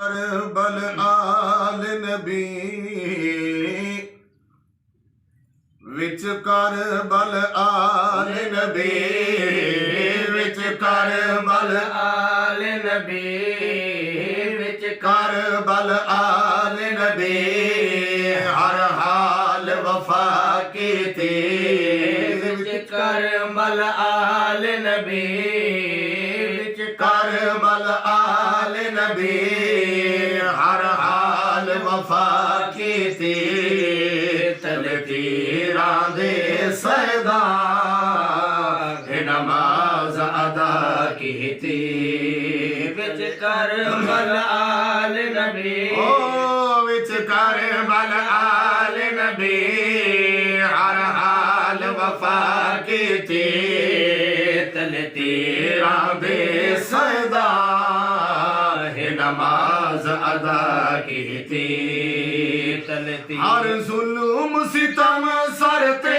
करबल आल नबी विच करबल आल नबी विच करबल आल नबी विच करबल आल नबी हर हाल वफा कीती विच करबल आल नबी विच करबल आल नबी हर हाल वफा कीती तलतीरां दे सदा नमाज अदा कीती विच करबल आल नबी ओ विच करबल आल नबी हर हाल वफा कीती तलतीरां दे सदा नमाज अदा कीती हर जुल्म सितम सर ते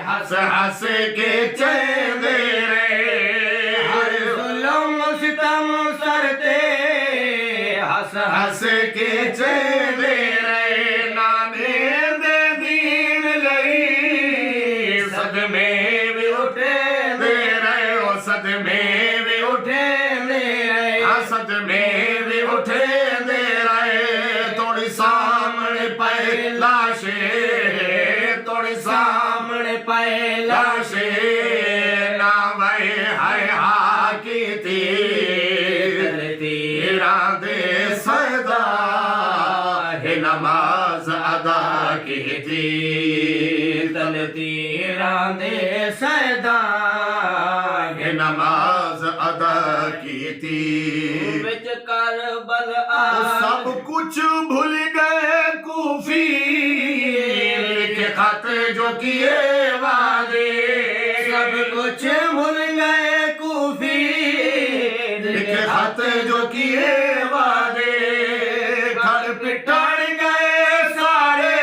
हंस हंस के चेंदे रहे हर जुल्म सितम सर ते हंस हंस के चेंदे रहे नाने दे दीन लई सदमे भी उठे दे रहे ओ सदमे भी उठे दे रहे सदमे भी उठे दे रहे थोड़ी सामने पे लाशे थोड़ी सामने पे लाशे ना वही हाय हा कीती तेरा दे सदा नमाज अदा कीती तलतीरां दे सदा नमाज अदा कीती विच करबल सब कुछ भूल गए कूफी लिखे खत जो किए वादे सब कुछ भूल गए कूफी लिखे खत जो किए वादे घर पिटाड़ गए सारे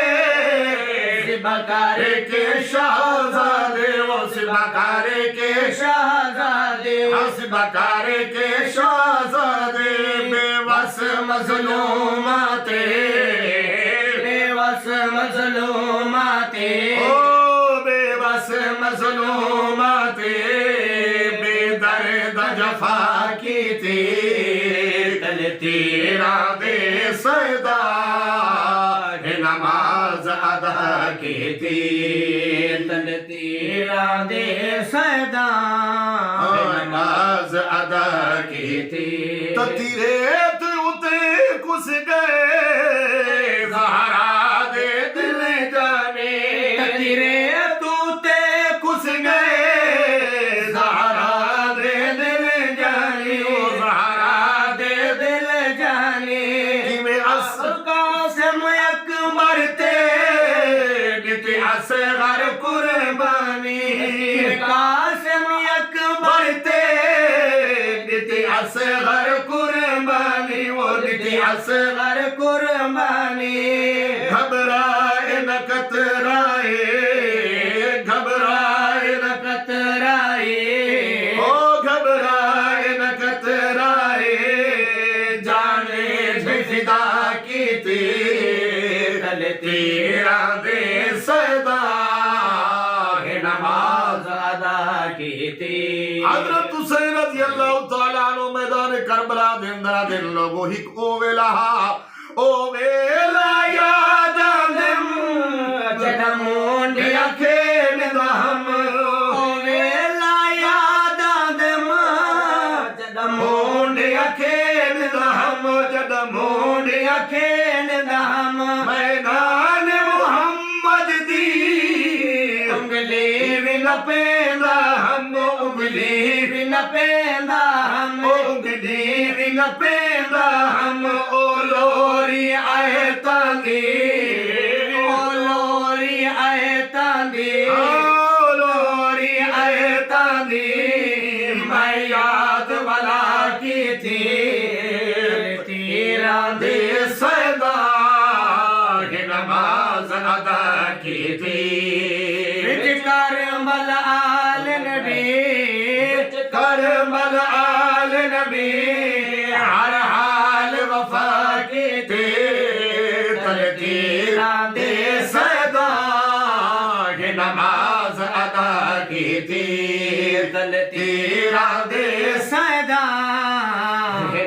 बकारे के शहजादे वो सिबाकारे के शहजादे हंस बकारे के शहजादे बेबस मजलूमाते बेबस मजलूमाते ओ बेबस मजलूमाते बेदर्द जफा कीती तलतीरां दे सदा नमाज अदा कीती तलतीरां दे सदा नमाज अदा कीती ततीरे उते कुस गए ज़हरा दे दिल जाने ततीरे तूते कुस गए ज़हरा दे दिल जाने ओ ज़हरा दे दिल जाने जिमें कासिम अकबर मरते गिते असगर कुर्बानी कासिम अकबर मरते गिते असगर कुर्बानी वो गिते असगर कुर्बानी घबराए न कतराए घबराए न कतराए ओ घबराए न कतराए जाने फिदा कीती तलतीरां दे सदा नमाज अदा कीती हजरत हुसैन रज़ी अल्लाह तआला अन्हु मैदान करबला दे अंदर दिन लोगो हिक ओ वेला याद आंदम जदम मुंडिया खेलदा हम ओ वेला याद आंदम जदम मुंडिया खेलदा हम जदम मुंडिया खेलदा हम मैदान मुहम्मद दी उंगली भी न पेंदा हम उंगली भी न पेंदा हम उंगली भी न पेंदा हम ओ लोरी आए तांदी ओ लोरी आए तांदी ओ लोरी आए तांदी मैं याद वाला की थी तीरां दे सदा नमाज अदा की थी करबल आल नबी करबल आल नबी हर हाल ते तलतीरां दे सदा ये नमाज अदा की थी तलतीरां दे सदा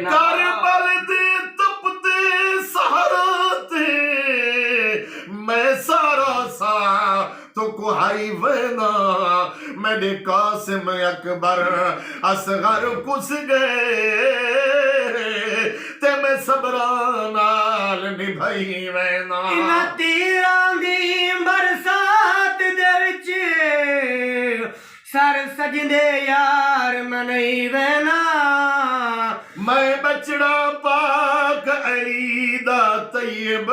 करबल दे तपते सहारा ते मैं सारा सा तो कुहाई वना मेरे कासिम अकबर असगर कुस गए ते मैं सबरा नाल निभाई वना इन्हां तीरां दी बरसात दे विच सर सजदे यार मनई वैना मैं बचड़ा पाक अली दा तैयब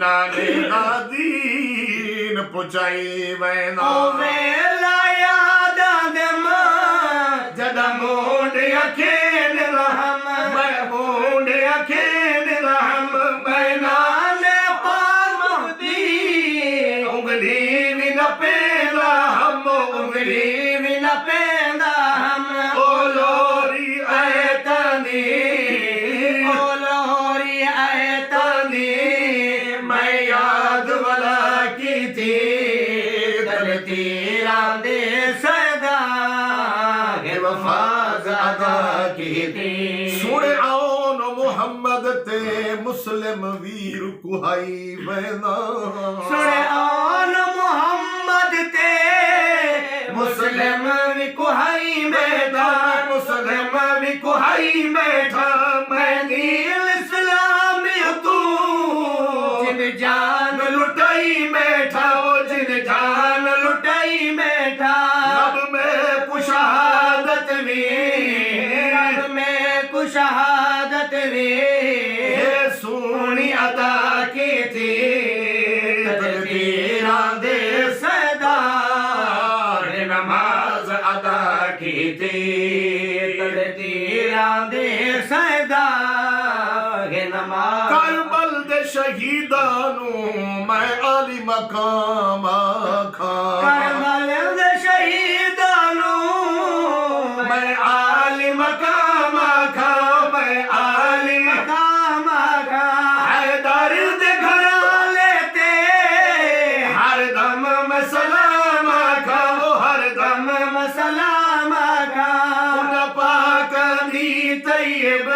नाले दा दीन पुचाई वैना ओ वेला याद दे जदा मोंडे अखेन रहम मैं मोंडे अखेन रहम मैं नाले पाक दी उंगली भी न पेला हम उंगली भी न पेंदा हम ओ लोरी आए तनी ओ लोरी आए तनी मैं याद वाला की थी तलतीरां दे सदा वफाज अदा की थी सुन आओ मोहम्मद ते मुस्लिम वीर कुहाई बना सुने आन मोहम्मद ते मुस्लिम भी कुहाई बैठा मुस्लिम भी कुहाई बैठा मैं दीन इस्लाम तू जिन जान लुटाई बैठा वो जिन जान लुटाई बैठा रब में कुशहादत भी रब में कुशहादत वे ये सोनी अदा की थी तकदीरां दे सदा नमाज अदा की थी तकदीरां दे सदा नमाज करबल दे शहीदानू मैं आली मकाम आखा करबल दे शहीदानू मैं आली मकाम आखा मैं आली मकाम आका हैदर दे घराले लेते हर दम मैं सलाम आखा वो हर दम सलाम आका उन पाक दी तैयब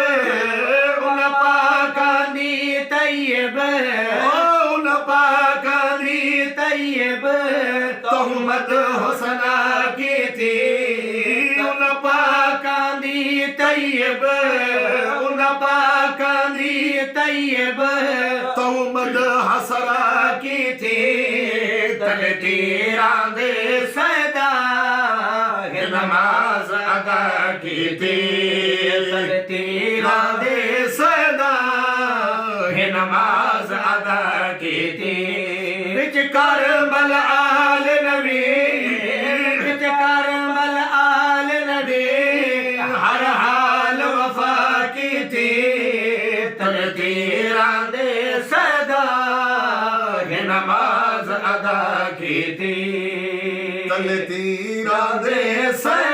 उन पाक दी तैयब उन पाक दी तैयब तहमत हुसना की थी उन पाक दी तैयब उन पाक दी तैयब तहमत हसरा की थी तलतीरां दे सदा नमाज अदा की थी तलतीरां दे सदा नमाज अदा की थी विच करबल आल नबी विच करबल आल नबी हर हाल वफा की थी तकदीरां दे सदा नमाज अदा की थी तकदीरां दे सदा